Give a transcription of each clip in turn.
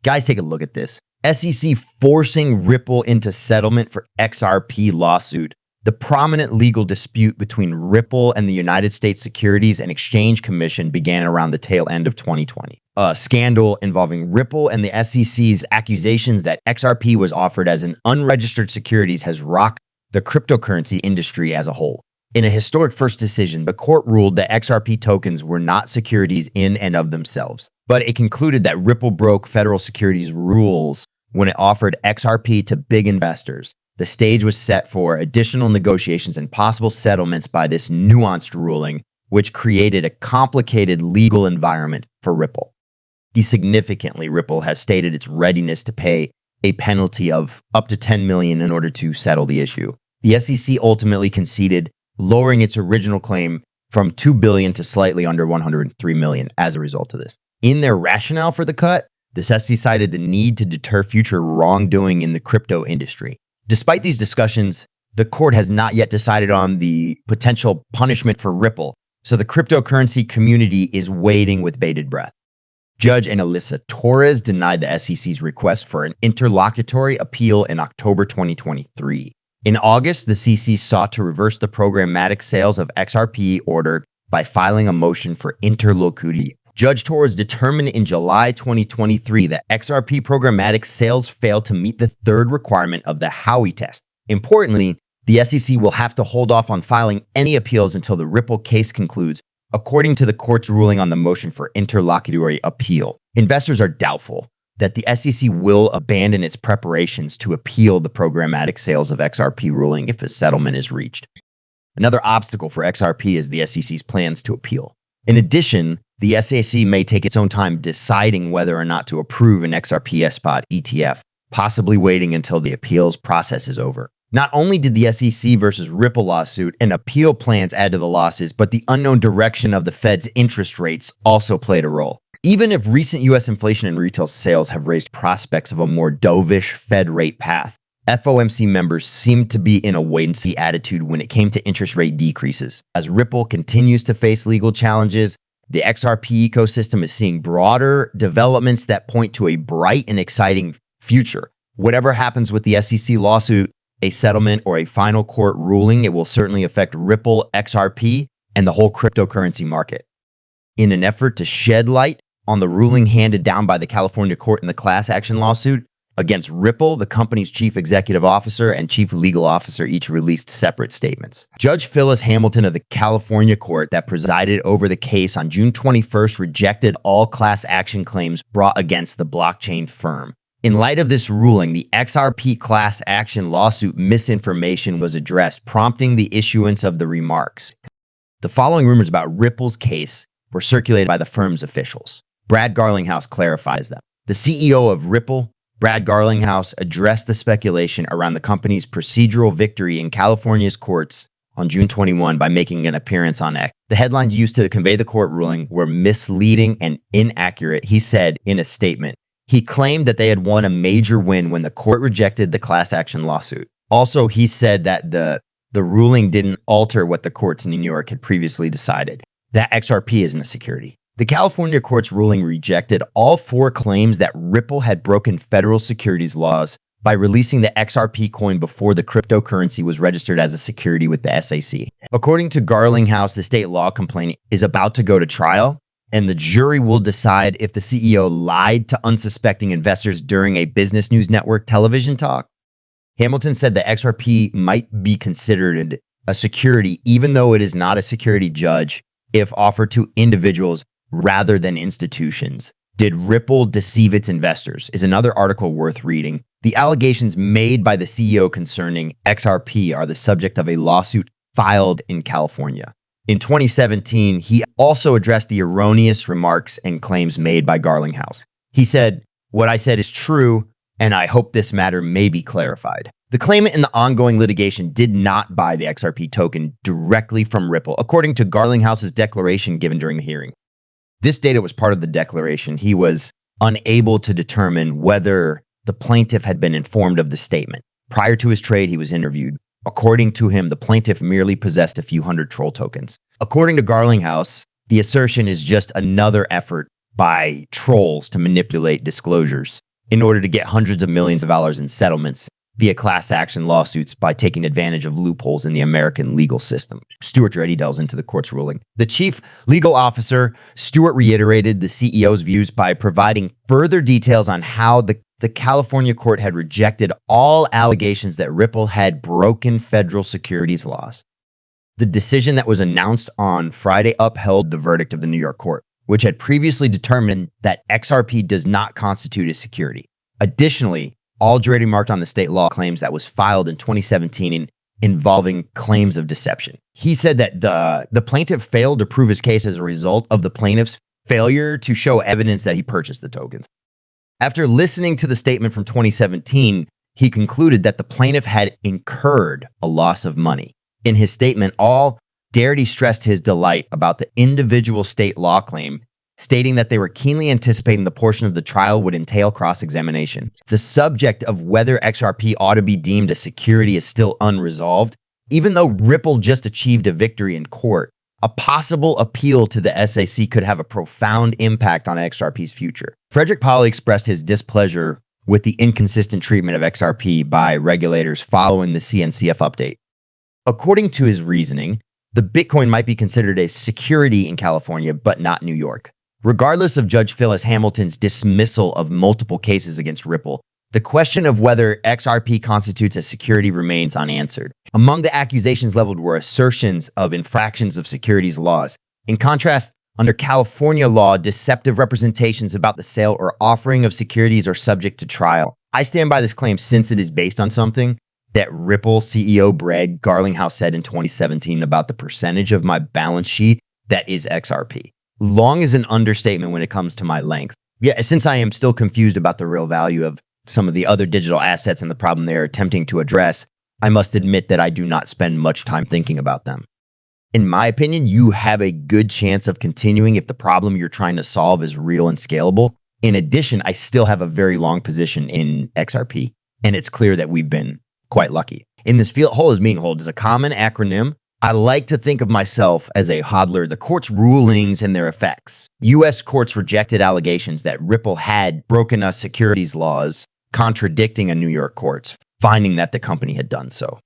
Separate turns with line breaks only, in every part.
Guys, take a look at this. SEC forcing Ripple into settlement for XRP lawsuit. The prominent legal dispute between Ripple and the United States Securities and Exchange Commission began around the tail end of 2020. A scandal involving Ripple and the SEC's accusations that XRP was offered as an unregistered securities has rocked the cryptocurrency industry as a whole. In a historic first decision, the court ruled that XRP tokens were not securities in and of themselves, but it concluded that Ripple broke federal securities rules when it offered XRP to big investors. The stage was set for additional negotiations and possible settlements by this nuanced ruling, which created a complicated legal environment for Ripple. Significantly, Ripple has stated its readiness to pay a penalty of up to $10 million in order to settle the issue. The SEC ultimately conceded, lowering its original claim from $2 billion to slightly under $103 million as a result of this. In their rationale for the cut, the SEC cited the need to deter future wrongdoing in the crypto industry. Despite these discussions, the court has not yet decided on the potential punishment for Ripple, so the cryptocurrency community is waiting with bated breath. Judge Analisa Torres denied the SEC's request for an interlocutory appeal in October 2023. In August, the CC sought to reverse the programmatic sales of XRP ordered by filing a motion for interlocutory. Judge Torres determined in July 2023 that XRP programmatic sales failed to meet the third requirement of the Howey test. Importantly, the SEC will have to hold off on filing any appeals until the Ripple case concludes, according to the court's ruling on the motion for interlocutory appeal. Investors are doubtful that the SEC will abandon its preparations to appeal the programmatic sales of XRP ruling if a settlement is reached. Another obstacle for XRP is the SEC's plans to appeal. In addition, the SEC may take its own time deciding whether or not to approve an XRP spot ETF, possibly waiting until the appeals process is over. Not only did the SEC versus Ripple lawsuit and appeal plans add to the losses, but the unknown direction of the Fed's interest rates also played a role. Even if recent U.S. inflation and retail sales have raised prospects of a more dovish Fed rate path, FOMC members seemed to be in a wait-and-see attitude when it came to interest rate decreases. As Ripple continues to face legal challenges, the XRP ecosystem is seeing broader developments that point to a bright and exciting future. Whatever happens with the SEC lawsuit, a settlement, or a final court ruling, it will certainly affect Ripple, XRP, and the whole cryptocurrency market. In an effort to shed light on the ruling handed down by the California court in the class action lawsuit against Ripple, the company's chief executive officer and chief legal officer each released separate statements. Judge Phyllis Hamilton of the California court that presided over the case on June 21st rejected all class action claims brought against the blockchain firm. In light of this ruling, the XRP class action lawsuit misinformation was addressed, prompting the issuance of the remarks. The following rumors about Ripple's case were circulated by the firm's officials. Brad Garlinghouse clarifies them. The CEO of Ripple, Brad Garlinghouse, addressed the speculation around the company's procedural victory in California's courts on June 21 by making an appearance on X. The headlines used to convey the court ruling were misleading and inaccurate, he said in a statement. He claimed that they had won a major win when the court rejected the class action lawsuit. Also, he said that the ruling didn't alter what the courts in New York had previously decided, that XRP isn't a security. The California court's ruling rejected all four claims that Ripple had broken federal securities laws by releasing the XRP coin before the cryptocurrency was registered as a security with the SEC. According to Garlinghouse, the state law complaint is about to go to trial, and the jury will decide if the CEO lied to unsuspecting investors during a Business News Network television talk. Hamilton said that XRP might be considered a security, even though it is not a security judge, if offered to individuals rather than institutions. Did Ripple deceive its investors? Is another article worth reading. The allegations made by the CEO concerning XRP are the subject of a lawsuit filed in California. In 2017, he also addressed the erroneous remarks and claims made by Garlinghouse. He said, "What I said is true, and I hope this matter may be clarified." The claimant in the ongoing litigation did not buy the XRP token directly from Ripple, according to Garlinghouse's declaration given during the hearing. This data was part of the declaration. He was unable to determine whether the plaintiff had been informed of the statement. Prior to his trade, he was interviewed. According to him, the plaintiff merely possessed a few hundred troll tokens. According to Garlinghouse, the assertion is just another effort by trolls to manipulate disclosures. in order to get hundreds of millions of dollars in settlements via class action lawsuits by taking advantage of loopholes in the American legal system. Stewart Reddy delves into the court's ruling. The chief legal officer, Stewart, reiterated the CEO's views by providing further details on how the California court had rejected all allegations that Ripple had broken federal securities laws. The decision that was announced on Friday upheld the verdict of the New York court, which had previously determined that XRP does not constitute a security. Additionally, already marked on the state law claims that was filed in 2017 involving claims of deception. He said that the plaintiff failed to prove his case as a result of the plaintiff's failure to show evidence that he purchased the tokens. After listening to the statement from 2017, he concluded that the plaintiff had incurred a loss of money. In his statement, Darity stressed his delight about the individual state law claim, stating that they were keenly anticipating the portion of the trial would entail cross-examination. The subject of whether XRP ought to be deemed a security is still unresolved. Even though Ripple just achieved a victory in court, a possible appeal to the SEC could have a profound impact on XRP's future. Frederick Polly expressed his displeasure with the inconsistent treatment of XRP by regulators following the CNCF update. According to his reasoning, the Bitcoin might be considered a security in California, but not New York. Regardless of Judge Phyllis Hamilton's dismissal of multiple cases against Ripple, the question of whether XRP constitutes a security remains unanswered. Among the accusations leveled were assertions of infractions of securities laws. In contrast, under California law, deceptive representations about the sale or offering of securities are subject to trial. I stand by this claim since it is based on something that Ripple CEO Brad Garlinghouse said in 2017 about the percentage of my balance sheet that is XRP. Long is an understatement when it comes to my length. Yeah, since I am still confused about the real value of some of the other digital assets and the problem they're attempting to address, I must admit that I do not spend much time thinking about them. In my opinion, you have a good chance of continuing if the problem you're trying to solve is real and scalable. In addition, I still have a very long position in XRP, and it's clear that we've been quite lucky. In this field, HOLD is meaning hold is a common acronym. I like to think of myself as a hodler, the court's rulings and their effects. U.S. courts rejected allegations that Ripple had broken us securities laws, contradicting a New York court's finding that the company had done so.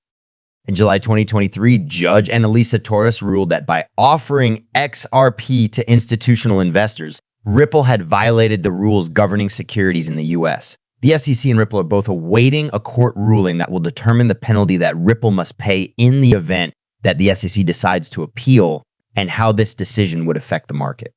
In July 2023, Judge Annalisa Torres ruled that by offering XRP to institutional investors, Ripple had violated the rules governing securities in the U.S. The SEC and Ripple are both awaiting a court ruling that will determine the penalty that Ripple must pay in the event that the SEC decides to appeal and how this decision would affect the market.